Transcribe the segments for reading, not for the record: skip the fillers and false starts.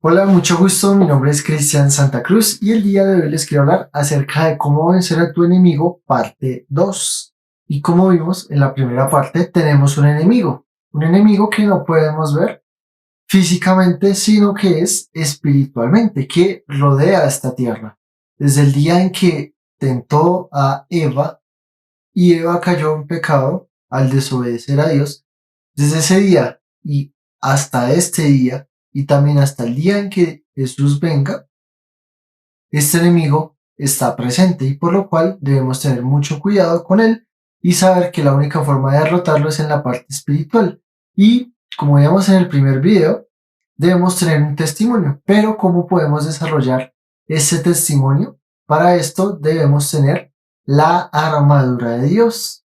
Hola, mucho gusto. Mi nombre es Cristian Santa Cruz y el día de hoy les quiero hablar acerca de cómo vencer a tu enemigo, parte 2. Y como vimos en la primera parte, tenemos un enemigo que no podemos ver físicamente, sino que es espiritualmente, que rodea esta tierra. Desde el día en que tentó a Eva y Eva cayó en pecado al desobedecer a Dios, desde ese día y hasta este día, y también hasta el día en que Jesús venga, este enemigo está presente y por lo cual debemos tener mucho cuidado con él y saber que la única forma de derrotarlo es en la parte espiritual. Y como veíamos en el primer video, debemos tener un testimonio, pero ¿cómo podemos desarrollar ese testimonio? Para esto debemos tener la armadura de Dios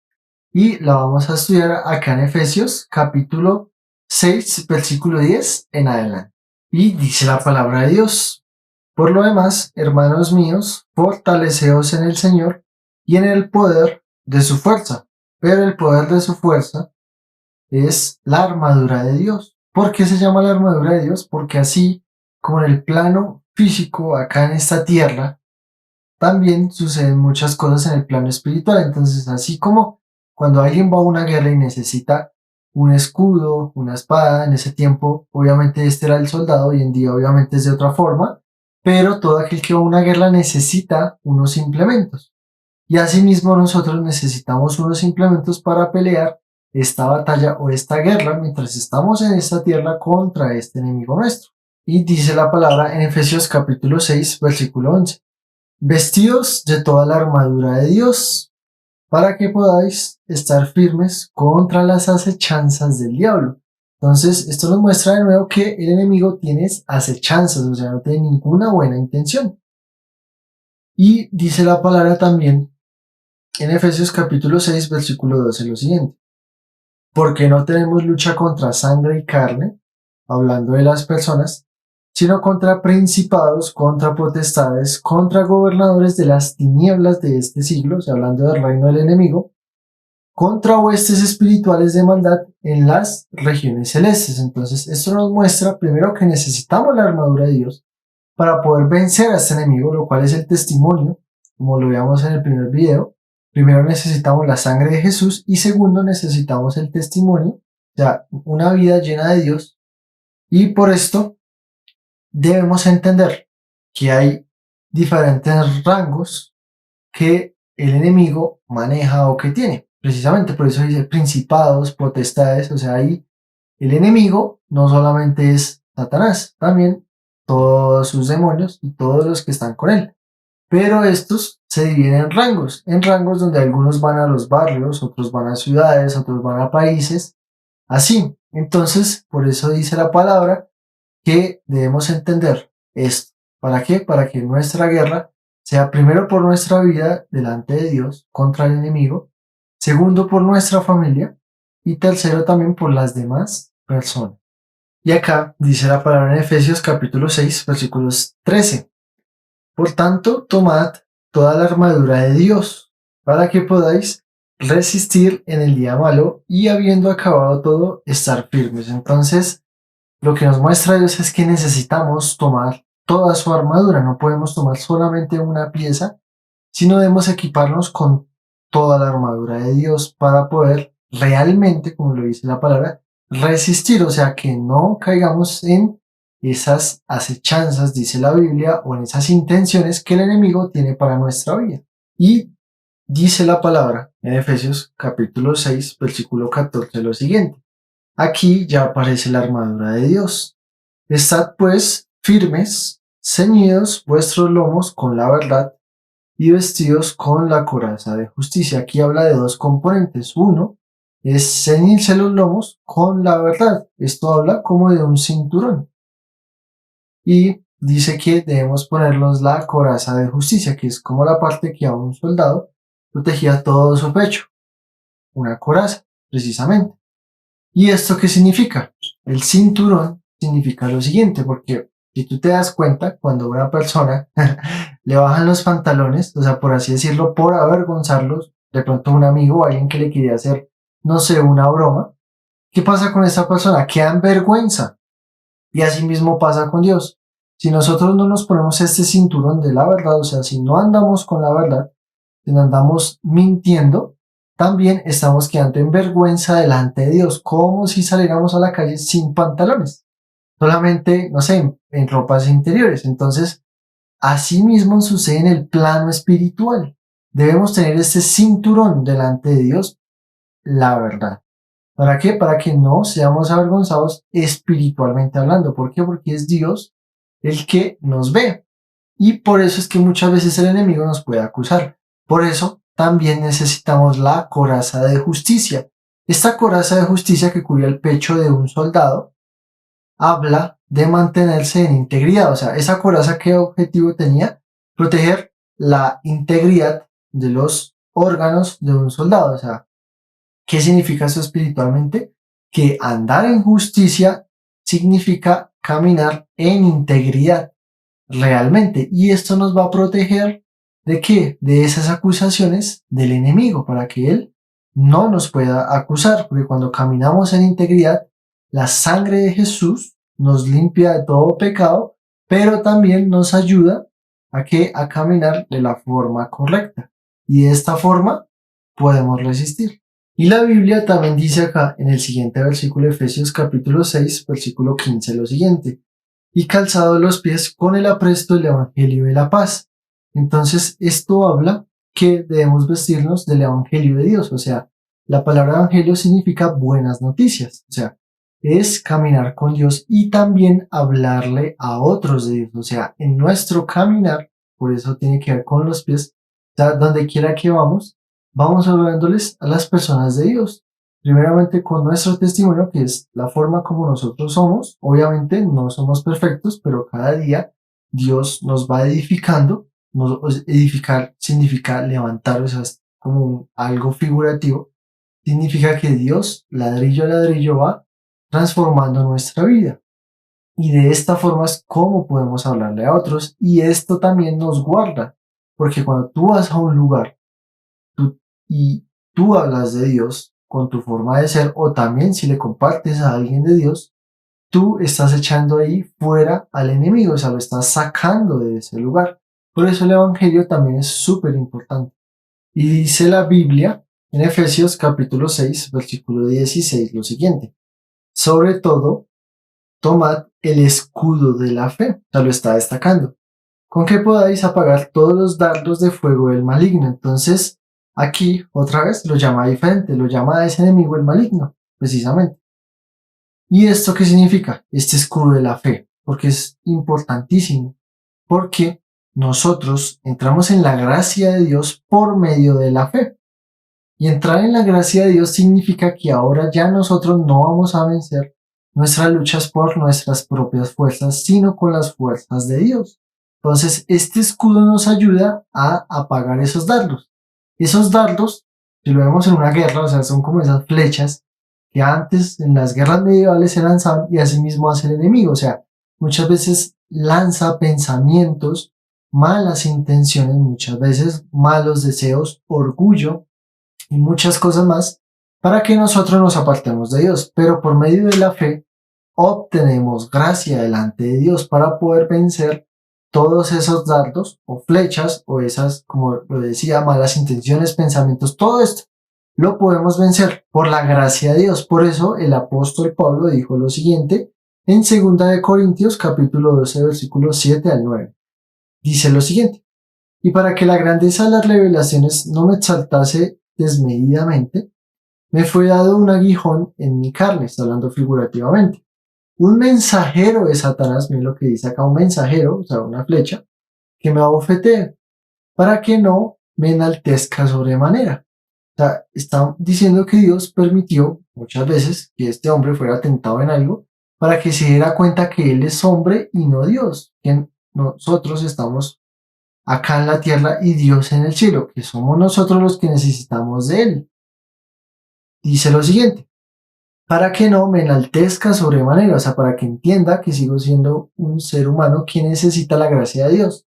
y la vamos a estudiar acá en Efesios capítulo 6 versículo 10 en adelante. Y dice la palabra de Dios: por lo demás, hermanos míos, fortaleceos en el Señor y en el poder de su fuerza. Pero el poder de su fuerza es la armadura de Dios. ¿Por qué se llama la armadura de Dios? Porque así como en el plano físico, acá en esta tierra, también suceden muchas cosas en el plano espiritual. Entonces, así como cuando alguien va a una guerra y necesita un escudo, una espada, en ese tiempo obviamente este era el soldado, hoy en día obviamente es de otra forma, pero todo aquel que va a una guerra necesita unos implementos. Y asimismo nosotros necesitamos unos implementos para pelear esta batalla o esta guerra mientras estamos en esta tierra contra este enemigo nuestro. Y dice la palabra en Efesios capítulo 6, versículo 11. Vestidos de toda la armadura de Dios, para que podáis estar firmes contra las acechanzas del diablo. Entonces, esto nos muestra de nuevo que el enemigo tiene acechanzas, o sea, no tiene ninguna buena intención. Y dice la palabra también en Efesios capítulo 6, versículo 12, lo siguiente: porque no tenemos lucha contra sangre y carne, hablando de las personas, sino contra principados, contra potestades, contra gobernadores de las tinieblas de este siglo, o sea, hablando del reino del enemigo, contra huestes espirituales de maldad en las regiones celestes. Entonces, esto nos muestra primero que necesitamos la armadura de Dios para poder vencer a este enemigo, lo cual es el testimonio, como lo veíamos en el primer video. Primero necesitamos la sangre de Jesús y segundo necesitamos el testimonio, o sea, una vida llena de Dios. Y por esto debemos entender que hay diferentes rangos que el enemigo maneja o que tiene. Precisamente por eso dice principados, potestades, o sea, ahí el enemigo no solamente es Satanás, también todos sus demonios y todos los que están con él. Pero estos se dividen en rangos donde algunos van a los barrios, otros van a ciudades, otros van a países, así. Entonces, por eso dice la palabra que debemos entender esto. ¿Para qué? Para que nuestra guerra sea primero por nuestra vida delante de Dios contra el enemigo, segundo por nuestra familia y tercero también por las demás personas. Y acá dice la palabra en Efesios capítulo 6 versículos 13. Por tanto, tomad toda la armadura de Dios para que podáis resistir en el día malo y habiendo acabado todo, estar firmes. Entonces, lo que nos muestra Dios es que necesitamos tomar toda su armadura, no podemos tomar solamente una pieza, sino debemos equiparnos con toda la armadura de Dios para poder realmente, como lo dice la palabra, resistir, o sea, que no caigamos en esas acechanzas, dice la Biblia, o en esas intenciones que el enemigo tiene para nuestra vida. Y dice la palabra en Efesios capítulo 6, versículo 14 lo siguiente: aquí ya aparece la armadura de Dios. Estad pues firmes, ceñidos vuestros lomos con la verdad y vestidos con la coraza de justicia. Aquí habla de dos componentes. Uno es ceñirse los lomos con la verdad. Esto habla como de un cinturón. Y dice que debemos ponernos la coraza de justicia, que es como la parte que a un soldado protegía todo su pecho. Una coraza, precisamente. ¿Y esto qué significa? El cinturón significa lo siguiente, porque si tú te das cuenta, cuando a una persona le bajan los pantalones, o sea, por así decirlo, por avergonzarlos, de pronto un amigo o alguien que le quería hacer, no sé, una broma, ¿qué pasa con esa persona? Queda en vergüenza. Y así mismo pasa con Dios. Si nosotros no nos ponemos este cinturón de la verdad, o sea, si no andamos con la verdad, si no andamos mintiendo, también estamos quedando en vergüenza delante de Dios, como si saliéramos a la calle sin pantalones, solamente, no sé, en ropas interiores. Entonces, así mismo sucede en el plano espiritual. Debemos tener este cinturón delante de Dios, la verdad. ¿Para qué? Para que no seamos avergonzados espiritualmente hablando. ¿Por qué? Porque es Dios el que nos ve. Y por eso es que muchas veces el enemigo nos puede acusar. Por eso también necesitamos la coraza de justicia. Esta coraza de justicia que cubría el pecho de un soldado habla de mantenerse en integridad. O sea, esa coraza, ¿qué objetivo tenía? Proteger la integridad de los órganos de un soldado. O sea, ¿qué significa eso espiritualmente? Que andar en justicia significa caminar en integridad realmente. Y esto nos va a proteger ¿de qué? De esas acusaciones del enemigo, para que él no nos pueda acusar, porque cuando caminamos en integridad, la sangre de Jesús nos limpia de todo pecado, pero también nos ayuda a caminar de la forma correcta. Y de esta forma podemos resistir. Y la Biblia también dice acá en el siguiente versículo de Efesios capítulo 6, versículo 15 lo siguiente: y calzado los pies con el apresto del Evangelio de la paz. Entonces, esto habla que debemos vestirnos del Evangelio de Dios. O sea, la palabra Evangelio significa buenas noticias. O sea, es caminar con Dios y también hablarle a otros de Dios. O sea, en nuestro caminar, por eso tiene que ver con los pies, o sea, donde quiera que vamos, vamos hablándoles a las personas de Dios. Primeramente con nuestro testimonio, que es la forma como nosotros somos. Obviamente no somos perfectos, pero cada día Dios nos va edificando. Edificar significa levantar, o sea, es como algo figurativo. Significa que Dios, ladrillo a ladrillo, va transformando nuestra vida. Y de esta forma es como podemos hablarle a otros. Y esto también nos guarda, porque cuando tú vas a un lugar y tú hablas de Dios con tu forma de ser, o también si le compartes a alguien de Dios, tú estás echando ahí fuera al enemigo, o sea, lo estás sacando de ese lugar. Por eso el Evangelio también es súper importante. Y dice la Biblia en Efesios capítulo 6, versículo 16 lo siguiente: sobre todo, tomad el escudo de la fe. O sea, lo está destacando, con que podáis apagar todos los dardos de fuego del maligno. Entonces, aquí otra vez lo llama diferente, lo llama a ese enemigo el maligno, precisamente. ¿Y esto qué significa? Este escudo de la fe, porque es importantísimo, porque nosotros entramos en la gracia de Dios por medio de la fe. Y entrar en la gracia de Dios significa que ahora ya nosotros no vamos a vencer nuestras luchas por nuestras propias fuerzas, sino con las fuerzas de Dios. Entonces, este escudo nos ayuda a apagar esos dardos. Esos dardos, si lo vemos en una guerra, o sea, son como esas flechas que antes en las guerras medievales se lanzaban y así mismo hace el enemigo. O sea, muchas veces lanza pensamientos, malas intenciones, muchas veces malos deseos, orgullo y muchas cosas más para que nosotros nos apartemos de Dios. Pero por medio de la fe obtenemos gracia delante de Dios para poder vencer todos esos dardos o flechas o esas, como lo decía, malas intenciones, pensamientos, todo esto lo podemos vencer por la gracia de Dios. Por eso el apóstol Pablo dijo lo siguiente en 2 Corintios capítulo 12 versículos 7 al 9. Dice lo siguiente: y para que la grandeza de las revelaciones no me exaltase desmedidamente, me fue dado un aguijón en mi carne, está hablando figurativamente. Un mensajero de Satanás, miren lo que dice acá, un mensajero, o sea, una flecha, que me abofetee, para que no me enaltezca sobremanera. O sea, está diciendo que Dios permitió muchas veces que este hombre fuera tentado en algo para que se diera cuenta que él es hombre y no Dios, que nosotros estamos acá en la tierra y Dios en el cielo, que somos nosotros los que necesitamos de él. Dice lo siguiente: para que no me enaltezca sobremanera, o sea, para que entienda que sigo siendo un ser humano que necesita la gracia de Dios.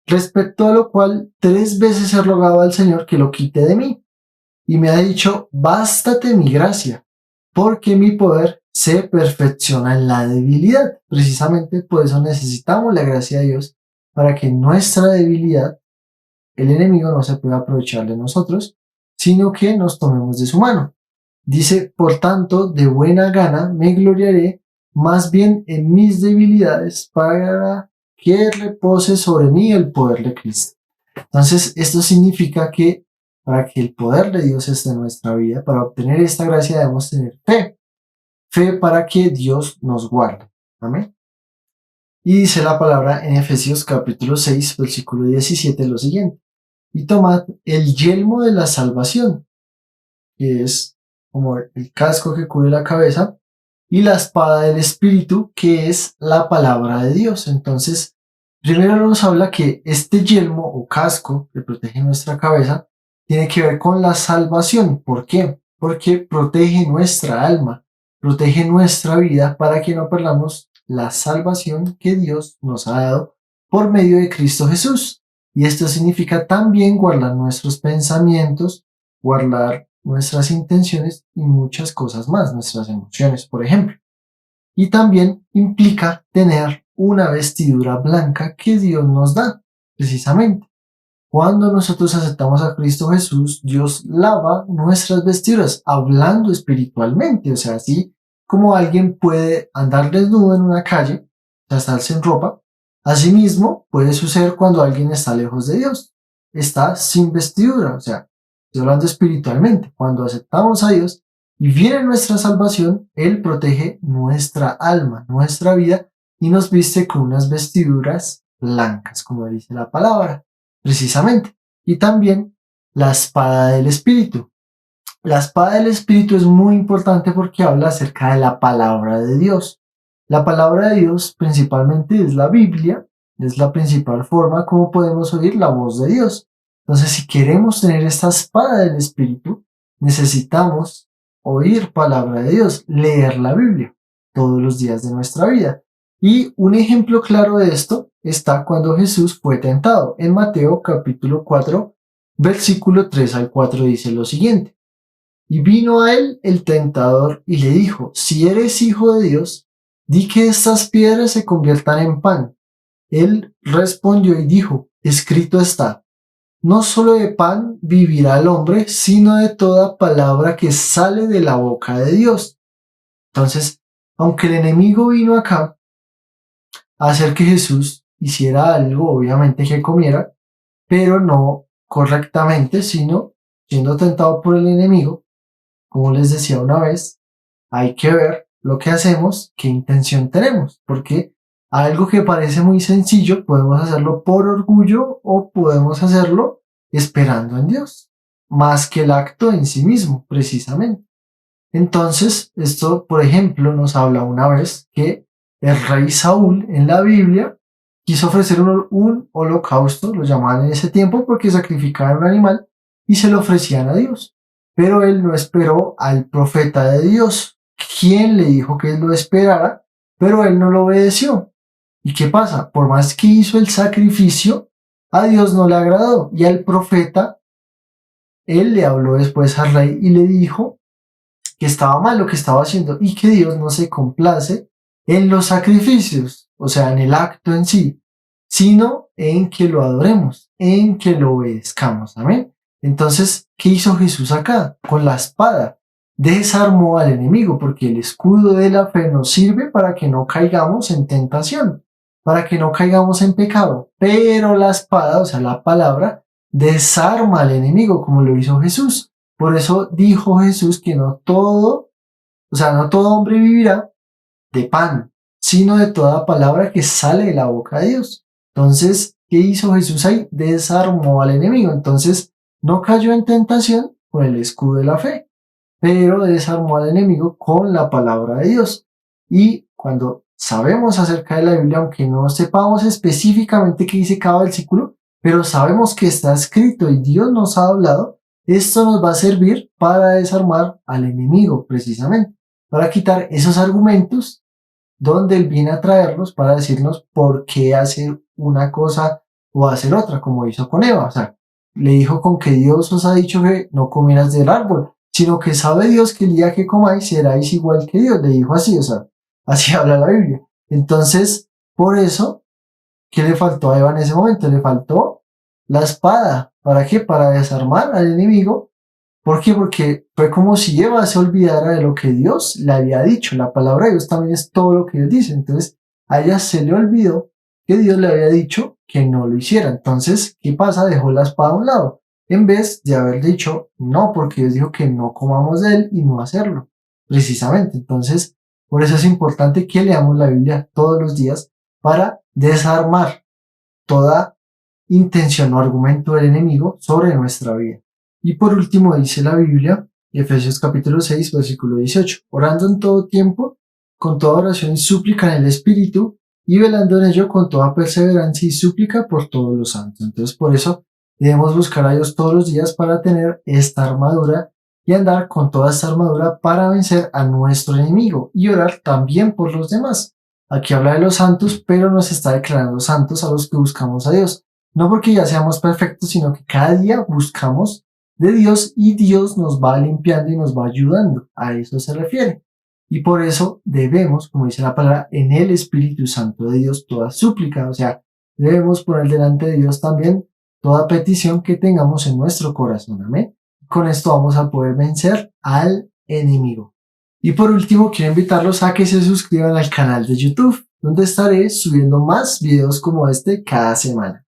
Respecto a lo cual, 3 veces he rogado al Señor que lo quite de mí, y me ha dicho: bástate mi gracia, porque mi poder se perfecciona en la debilidad. Precisamente por eso necesitamos la gracia de Dios, para que nuestra debilidad, el enemigo no se pueda aprovechar de nosotros, sino que nos tomemos de su mano. Dice, por tanto, de buena gana me gloriaré más bien en mis debilidades, para que repose sobre mí el poder de Cristo. Entonces, esto significa que para que el poder de Dios esté en nuestra vida, para obtener esta gracia debemos tener fe. Fe para que Dios nos guarde. Amén. Y dice la palabra en Efesios capítulo 6, versículo 17 lo siguiente. Y tomad el yelmo de la salvación, que es como el casco que cubre la cabeza, y la espada del Espíritu, que es la palabra de Dios. Entonces, primero nos habla que este yelmo o casco que protege nuestra cabeza tiene que ver con la salvación. ¿Por qué? Porque protege nuestra alma, protege nuestra vida para que no perdamos la salvación que Dios nos ha dado por medio de Cristo Jesús. Y esto significa también guardar nuestros pensamientos, guardar nuestras intenciones y muchas cosas más, nuestras emociones, por ejemplo. Y también implica tener una vestidura blanca que Dios nos da, precisamente. Cuando nosotros aceptamos a Cristo Jesús, Dios lava nuestras vestiduras, hablando espiritualmente. O sea, así como alguien puede andar desnudo en una calle, o sea, estar sin ropa, asimismo puede suceder cuando alguien está lejos de Dios, está sin vestidura, o sea, estoy hablando espiritualmente. Cuando aceptamos a Dios y viene nuestra salvación, Él protege nuestra alma, nuestra vida, y nos viste con unas vestiduras blancas, como dice la palabra, precisamente. Y también la espada del Espíritu. La espada del Espíritu es muy importante porque habla acerca de la palabra de Dios. La palabra de Dios principalmente es la Biblia, es la principal forma como podemos oír la voz de Dios. Entonces, si queremos tener esta espada del Espíritu, necesitamos oír palabra de Dios, leer la Biblia todos los días de nuestra vida. Y un ejemplo claro de esto está cuando Jesús fue tentado. En Mateo capítulo 4, versículo 3 al 4 dice lo siguiente. Y vino a él el tentador y le dijo, si eres hijo de Dios, di que estas piedras se conviertan en pan. Él respondió y dijo, escrito está, no solo de pan vivirá el hombre, sino de toda palabra que sale de la boca de Dios. Entonces, aunque el enemigo vino acá a hacer que Jesús hiciera algo, obviamente que comiera, pero no correctamente, sino siendo tentado por el enemigo, como les decía una vez, hay que ver lo que hacemos, qué intención tenemos, porque algo que parece muy sencillo, podemos hacerlo por orgullo o podemos hacerlo esperando en Dios, más que el acto en sí mismo, precisamente. Entonces, esto, por ejemplo, nos habla una vez que el rey Saúl en la Biblia quiso ofrecer un holocausto, lo llamaban en ese tiempo porque sacrificaban un animal y se lo ofrecían a Dios. Pero él no esperó al profeta de Dios, quien le dijo que él lo esperara, pero él no lo obedeció. ¿Y qué pasa? Por más que hizo el sacrificio, a Dios no le agradó. Y al profeta, él le habló después al rey y le dijo que estaba mal lo que estaba haciendo y que Dios no se complace en los sacrificios, o sea, en el acto en sí, sino en que lo adoremos, en que lo obedezcamos. Amén. Entonces, ¿qué hizo Jesús acá? Con la espada desarmó al enemigo, porque el escudo de la fe nos sirve para que no caigamos en tentación, para que no caigamos en pecado, pero la espada, o sea, la palabra, desarma al enemigo, como lo hizo Jesús. Por eso dijo Jesús que no todo hombre vivirá de pan, sino de toda palabra que sale de la boca de Dios. Entonces, ¿qué hizo Jesús ahí? Desarmó al enemigo. Entonces, no cayó en tentación con el escudo de la fe, pero desarmó al enemigo con la palabra de Dios. Y cuando sabemos acerca de la Biblia, aunque no sepamos específicamente qué dice cada versículo, pero sabemos que está escrito y Dios nos ha hablado, esto nos va a servir para desarmar al enemigo, precisamente, para quitar esos argumentos donde Él viene a traernos para decirnos por qué hacer una cosa o hacer otra, como hizo con Eva. O sea, le dijo con que Dios os ha dicho que no comieras del árbol. sino que sabe Dios que el día que comáis seráis igual que Dios. Le dijo así, o sea, así habla la Biblia. Entonces, por eso, ¿qué le faltó a Eva en ese momento? Le faltó la espada. ¿Para qué? Para desarmar al enemigo. ¿Por qué? Porque fue como si Eva se olvidara de lo que Dios le había dicho. La palabra de Dios también es todo lo que Dios dice. Entonces, a ella se le olvidó que Dios le había dicho que no lo hiciera. Entonces, ¿qué pasa? Dejó la espada a un lado, en vez de haber dicho no, porque Dios dijo que no comamos de él y no hacerlo. Precisamente. Entonces, por eso es importante que leamos la Biblia todos los días para desarmar toda intención o argumento del enemigo sobre nuestra vida. Y por último dice la Biblia, Efesios capítulo 6, versículo 18, orando en todo tiempo, con toda oración y súplica en el Espíritu, y velando en ello con toda perseverancia y súplica por todos los santos. Entonces, por eso debemos buscar a Dios todos los días para tener esta armadura y andar con toda esta armadura para vencer a nuestro enemigo y orar también por los demás. Aquí habla de los santos, pero nos está declarando santos a los que buscamos a Dios. No porque ya seamos perfectos, sino que cada día buscamos de Dios y Dios nos va limpiando y nos va ayudando. A eso se refiere. Y por eso debemos, como dice la palabra, en el Espíritu Santo de Dios toda súplica. O sea, debemos poner delante de Dios también toda petición que tengamos en nuestro corazón. Amén. Con esto vamos a poder vencer al enemigo. Y por último, quiero invitarlos a que se suscriban al canal de YouTube, donde estaré subiendo más videos como este cada semana.